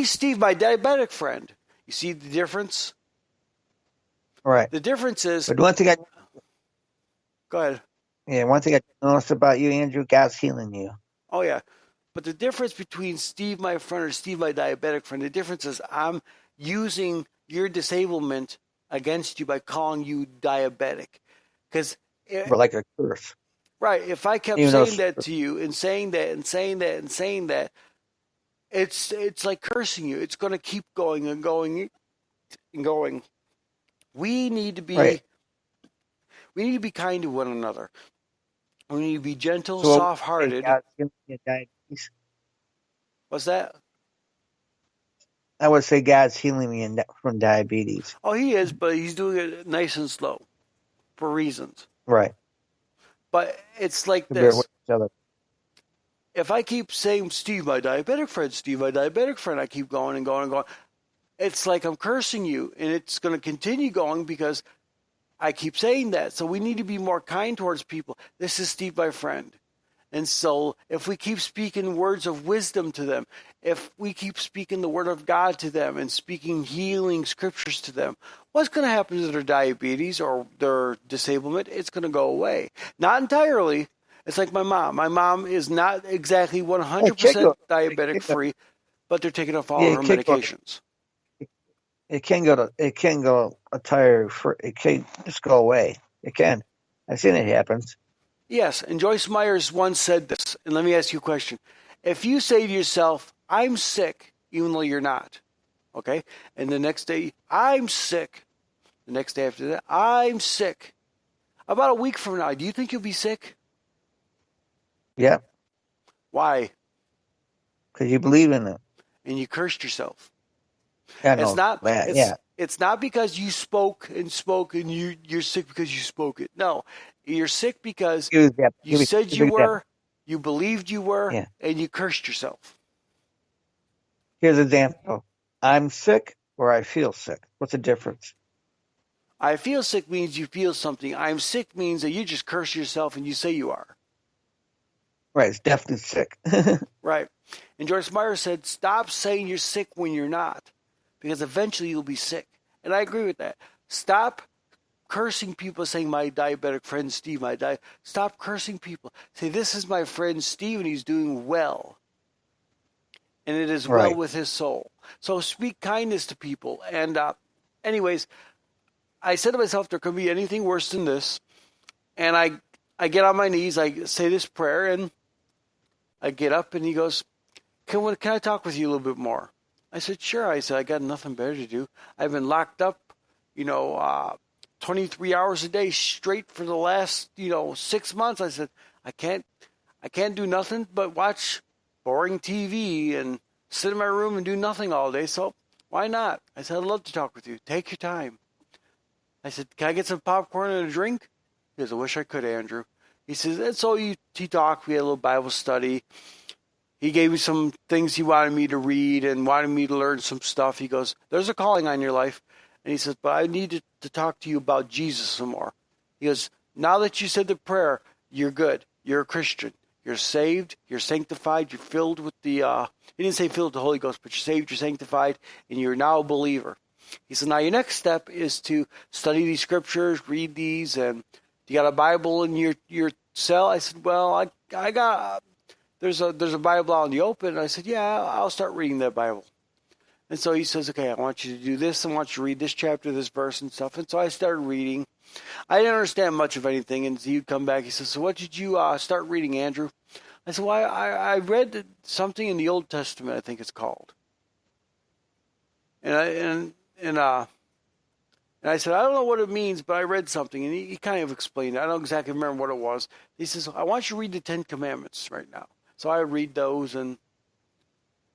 He's Steve, my diabetic friend. You see the difference? Right. The difference is. But one thing Go ahead. one thing I noticed about you, Andrew, God's healing you. Oh, yeah. But the difference between Steve, my friend, or Steve, my diabetic friend, the difference is I'm using your disablement against you by calling you diabetic. Because, But like a curse. right, if I kept Even though saying that to you and saying that and saying that and saying that, it's like cursing you. It's going to keep going and going and going. We need to be kind to one another. We need to be gentle, so soft-hearted. God's healing you diabetes. What's that? I would say God's healing me from diabetes. Oh, he is, but he's doing it nice and slow for reasons. Right. But it's like To bear this. with each other. If I keep saying, Steve, my diabetic friend, Steve, my diabetic friend, I keep going and going and going. It's like I'm cursing you, and it's going to continue going because I keep saying that. So we need to be more kind towards people. This is Steve, my friend. And so if we keep speaking words of wisdom to them, if we keep speaking the word of God to them and speaking healing scriptures to them, what's going to happen to their diabetes or their disablement? It's going to go away. Not entirely. It's like my mom. My mom is not exactly 100% diabetic free, but they're taking off all her medications. It can go entirely free. It can just go away. It can. I've seen it happens. Yes, and Joyce Myers once said this, and let me ask you a question. If you say to yourself, I'm sick, even though you're not, okay, and the next day, I'm sick, the next day after that, I'm sick, about a week from now, do you think you'll be sick? Yeah. Why? Because you believe in it. And you cursed yourself. I know It's not that, it's not because you spoke and you're sick because you spoke it. No, you're sick because you said you were, you believed you were, and you cursed yourself. Here's an example. I'm sick or I feel sick. What's the difference? I feel sick means you feel something. I'm sick means that you just curse yourself and you say you are. Right, it's definitely sick. Right. And Joyce Meyer said, stop saying you're sick when you're not, because eventually you'll be sick. And I agree with that. Stop cursing people, saying my diabetic friend Steve, stop cursing people. Say, this is my friend Steve and he's doing well. And it is well with his soul. So speak kindness to people. And anyways, I said to myself, there could be anything worse than this. And I get on my knees, I say this prayer, and I get up, and he goes, can I talk with you a little bit more? I said, sure. I said, I got nothing better to do. I've been locked up, 23 hours a day straight for the last, 6 months. I said, I can't do nothing but watch boring TV and sit in my room and do nothing all day. So why not? I said, I'd love to talk with you. Take your time. I said, can I get some popcorn and a drink? He goes, I wish I could, Andrew. He says, and so he talked. We had a little Bible study. He gave me some things he wanted me to read and wanted me to learn some stuff. He goes, there's a calling on your life. And he says, but I need to talk to you about Jesus some more. He goes, now that you said the prayer, you're good. You're a Christian. You're saved. You're sanctified. You're filled with he didn't say filled with the Holy Ghost, but you're saved, you're sanctified, and you're now a believer. He said, now your next step is to study these scriptures, read these, and you got a Bible in your cell? I said, well, I got, there's a Bible out in the open. And I said, yeah, I'll start reading that Bible. And so he says, okay, I want you to do this. I want you to read this chapter, this verse and stuff. And so I started reading. I didn't understand much of anything. And he'd come back. He says, so what did you start reading, Andrew? I said, well, I read something in the Old Testament, I think it's called. And I said, I don't know what it means, but I read something. And he kind of explained it. I don't exactly remember what it was. He says, I want you to read the 10 Commandments right now. So I read those, and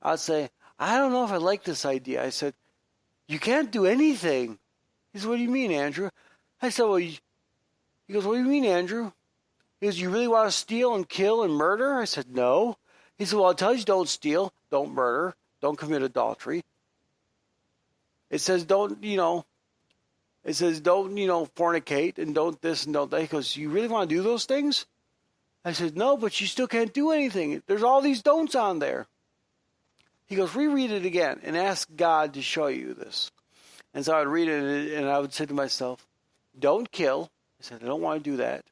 I'd say, I don't know if I like this idea. I said, you can't do anything. He said, what do you mean, Andrew? I said, well, he goes, what do you mean, Andrew? He goes, you really want to steal and kill and murder? I said, no. He said, well, it tells you don't steal, don't murder, don't commit adultery. It says don't fornicate and don't this and don't that. He goes, you really want to do those things? I said, no, but you still can't do anything. There's all these don'ts on there. He goes, reread it again and ask God to show you this. And so I'd read it, and I would say to myself, don't kill. I said, I don't want to do that.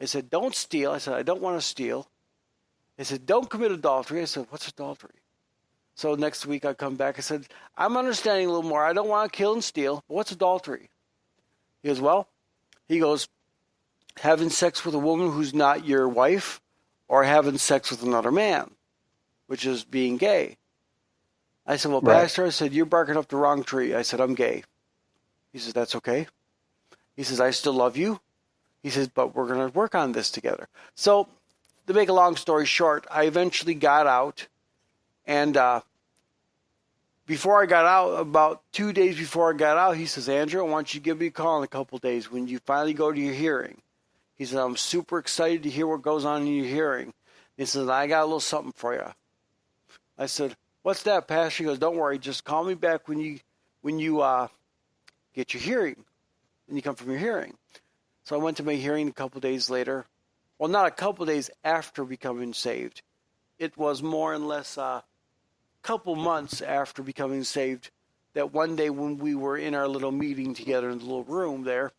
I said, don't steal. I said, I don't want to steal. I said, don't commit adultery. I said, what's adultery? So next week I come back. I said, I'm understanding a little more. I don't want to kill and steal. But what's adultery? He goes, having sex with a woman who's not your wife, or having sex with another man, which is being gay. I said, well, Right. Pastor, I said, you're barking up the wrong tree. I said, I'm gay. He says, that's okay. He says, I still love you. He says, but we're going to work on this together. So to make a long story short, I eventually got out. And before I got out, about 2 days before I got out, he says, Andrew, I want you to give me a call in a couple of days when you finally go to your hearing. He said, I'm super excited to hear what goes on in your hearing. He says, I got a little something for you. I said, what's that, Pastor? He goes, don't worry, just call me back when you get your hearing, when you come from your hearing. So I went to my hearing a couple of days later. Well, not a couple of days after becoming saved. It was more or less a couple months after becoming saved that one day when we were in our little meeting together in the little room there,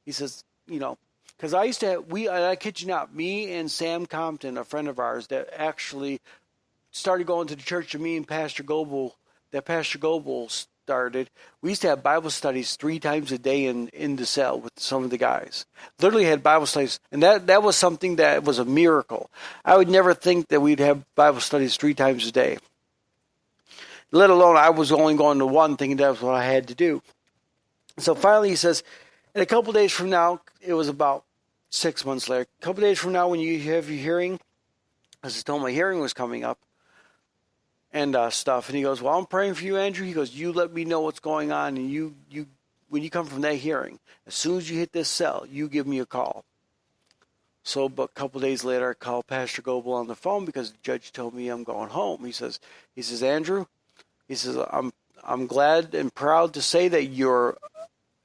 he says, because I used to have, I kid you not, me and Sam Compton, a friend of ours that actually started going to the church of me and Pastor Goebel started, we used to have Bible studies 3 times a day in the cell with some of the guys. Literally had Bible studies, and that was something that was a miracle. I would never think that we'd have Bible studies 3 times a day. Let alone I was only going to one, thinking that was what I had to do. So finally he says, in a couple days from now, it was about 6 months later, a couple days from now when you have your hearing, I was told my hearing was coming up and stuff. And he goes, well, I'm praying for you, Andrew. He goes, you let me know what's going on. And you when you come from that hearing, as soon as you hit this cell, you give me a call. So but a couple days later, I called Pastor Goebel on the phone because the judge told me I'm going home. He says, Andrew, he says, I'm glad and proud to say that you're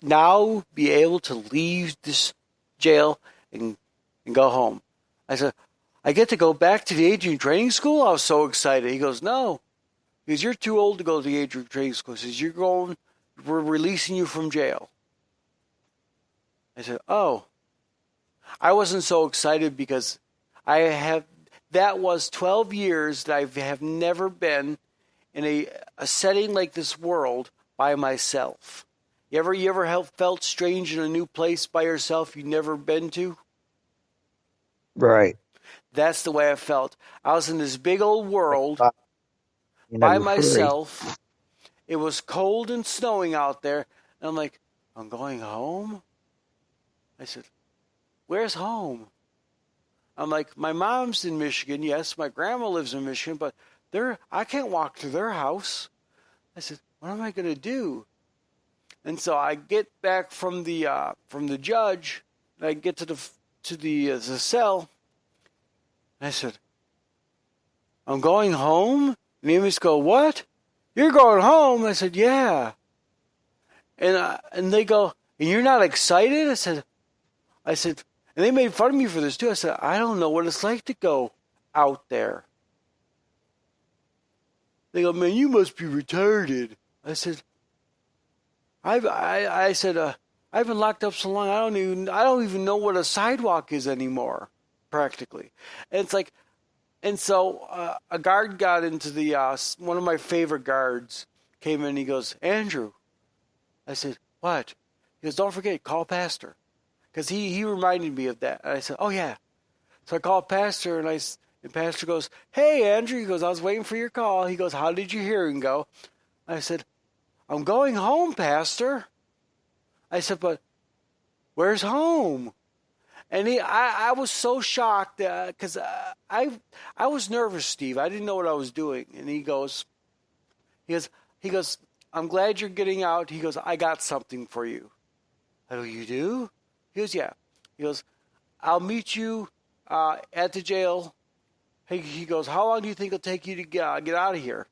now be able to leave this jail and go home. I said, I get to go back to the Adrian Training School? I was so excited. He goes, no. He goes, you're too old to go to the Adrian Training School. He says, we're releasing you from jail. I said, oh. I wasn't so excited because that was 12 years that I have never been in a setting like this world by myself. You ever felt strange in a new place by yourself you've never been to? Right. That's the way I felt. I was in this big old world You're by free. myself. It was cold and snowing out there. And I'm like, I'm going home? I said, where's home? I'm like, my mom's in Michigan. Yes, my grandma lives in Michigan, but I can't walk to their house. I said, what am I going to do? And so I get back from the judge, and I get to the cell. And I said, I'm going home? And Amos go, what? You're going home? I said, yeah. And they go, and you're not excited? I said, and they made fun of me for this too. I said, I don't know what it's like to go out there. They go, man, you must be retarded. I said, I've been locked up so long, I don't even know what a sidewalk is anymore, practically. And it's like, and so a guard got into the one of my favorite guards came in. And he goes, Andrew. I said, what? He goes, don't forget, call Pastor, because he reminded me of that. And I said, oh yeah. So I called Pastor, and Pastor goes, hey Andrew. He goes, I was waiting for your call. He goes, how did your hearing go? I said, I'm going home, Pastor. I said, but where's home? And I was so shocked because I was nervous, Steve. I didn't know what I was doing. And he goes, I'm glad you're getting out. He goes, I got something for you. I go, you do? He goes, yeah. He goes, I'll meet you at the jail. He goes, how long do you think it'll take you to get out of here?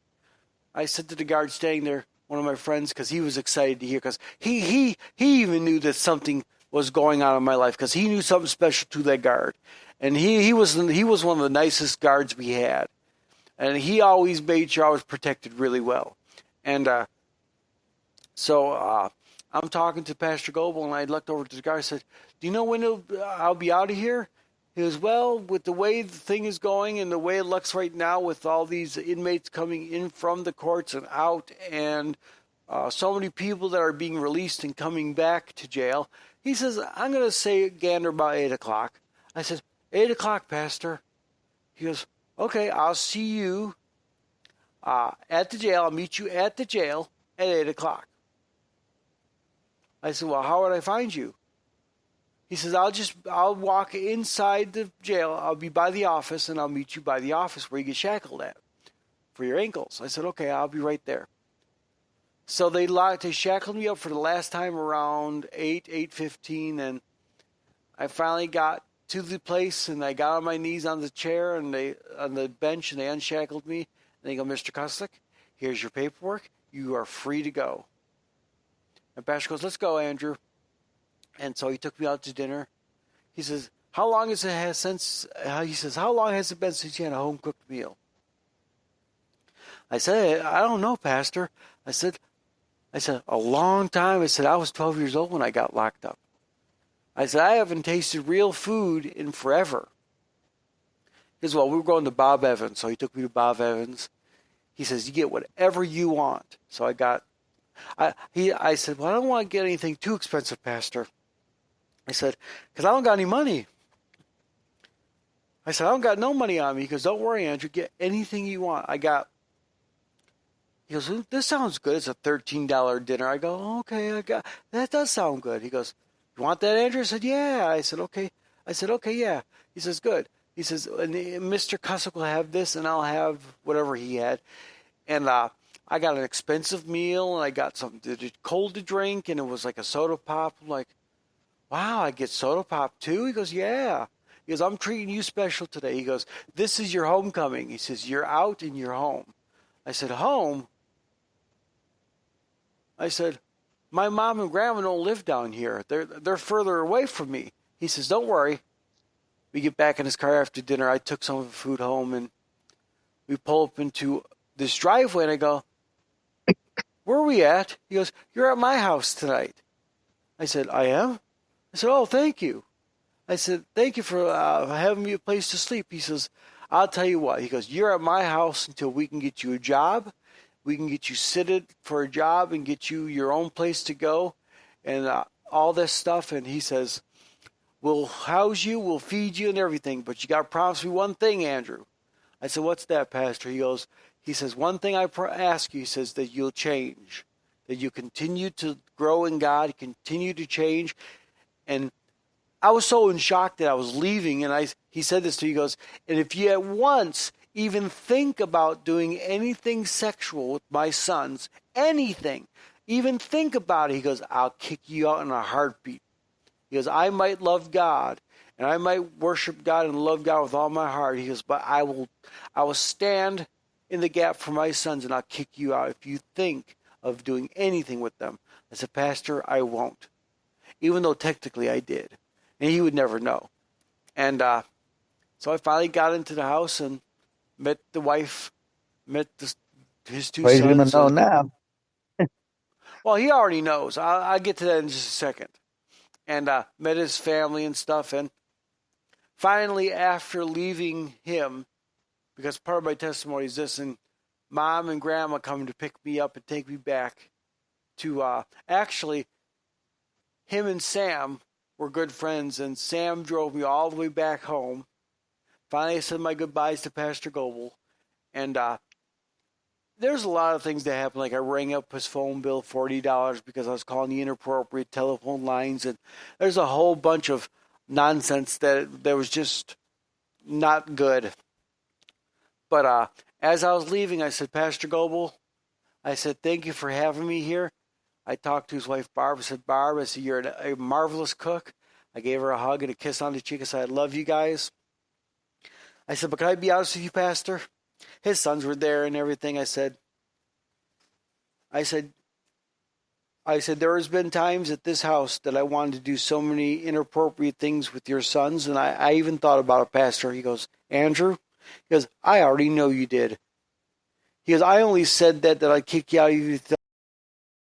I said to the guard standing there, one of my friends, because he was excited to hear, because he even knew that something was going on in my life, because he knew something special to that guard, and he was one of the nicest guards we had. And he always made sure I was protected really well. And so I'm talking to Pastor Goebel, and I looked over to the guy. I said, "Do you know when I'll be out of here?" He goes, "Well, with the way the thing is going and the way it looks right now, with all these inmates coming in from the courts and out, and so many people that are being released and coming back to jail," he says, "I'm going to say gander by 8 o'clock." I said, 8 o'clock, Pastor. He goes, "Okay, I'll see you at the jail. I'll meet you at the jail at 8 o'clock. I said, "Well, how would I find you?" He says, I'll walk inside the jail. I'll be by the office, and I'll meet you by the office where you get shackled at for your ankles. I said, "Okay, I'll be right there." So they shackled me up for the last time around 8:15, and I finally got to the place, and I got on my knees on the chair and on the bench, and they unshackled me. And they go, "Mr. Kuslik, here's your paperwork. You are free to go." And Pastor goes, "Let's go, Andrew." And so he took me out to dinner. He says, "How long has it has since?" He says, "How long has it been since you had a home cooked meal?" I said, "I don't know, Pastor." I said, "A long time." I said, "I was 12 years old when I got locked up." I said, "I haven't tasted real food in forever." He says, "Well, we were going to Bob Evans." So he took me to Bob Evans. He says, "You get whatever you want." So I said, "Well, I don't want to get anything too expensive, Pastor." I said, "Because I don't got any money." I said, "I don't got no money on me." He goes, "Don't worry, Andrew, get anything you want." He goes, "This sounds good. It's a $13 dinner." I go, "Okay, that does sound good." He goes, "You want that, Andrew?" I said, "Yeah." I said, "Okay." Yeah. He says, "Good." He says, "And Mr. Cussick will have this, and I'll have whatever he had." And I got an expensive meal, and I got something cold to drink, and it was like a soda pop. I'm like, "Wow, I get soda pop too?" He goes, "Yeah." He goes, "I'm treating you special today." He goes, "This is your homecoming." He says, "You're out and you're home." I said, "Home?" I said, "My mom and grandma don't live down here. They're further away from me." He says, "Don't worry." We get back in his car after dinner. I took some of the food home, and we pull up into this driveway, and I go, "Where are we at?" He goes, "You're at my house tonight." I said, "I am?" I said, "Oh, thank you." I said, "Thank you for having me a place to sleep." He says, "I'll tell you what." He goes, "You're at my house until we can get you a job. We can get you seated for a job and get you your own place to go and all this stuff." And he says, "We'll house you, we'll feed you and everything, but you got to promise me one thing, Andrew." I said, "What's that, Pastor?" He says, "One thing I ask you," he says, "that you'll change, that you continue to grow in God, continue to change." And I was so in shock that I was leaving, and he said this to me. He goes, "And if you at once even think about doing anything sexual with my sons, anything, even think about it," he goes, "I'll kick you out in a heartbeat." He goes, "I might love God, and I might worship God and love God with all my heart." He goes, "But I will stand in the gap for my sons, and I'll kick you out if you think of doing anything with them." I said, "Pastor, I won't," even though technically I did. And he would never know. And so I finally got into the house and met the wife, met his two Well, he's going to sons. know now. Well, he already knows. I'll get to that in just a second. And met his family and stuff. And finally, after leaving him, because part of my testimony is this, and Mom and Grandma coming to pick me up and take me back to, actually, him and Sam were good friends, and Sam drove me all the way back home. Finally, I said my goodbyes to Pastor Goebel, and there's a lot of things that happened. Like I rang up his phone bill, $40, because I was calling the inappropriate telephone lines, and there's a whole bunch of nonsense that was just not good. But as I was leaving, I said, "Pastor Goebel," I said, "thank you for having me here." I talked to his wife, Barb. I said, "Barb," I said, "you're a marvelous cook." I gave her a hug and a kiss on the cheek. I said, "I love you guys." I said, "But can I be honest with you, Pastor?" His sons were there and everything. I said, "There has been times at this house that I wanted to do so many inappropriate things with your sons, and I even thought about it, Pastor." He goes, "Andrew," he goes, "I already know you did. He goes, I only said that I'd kick you out if you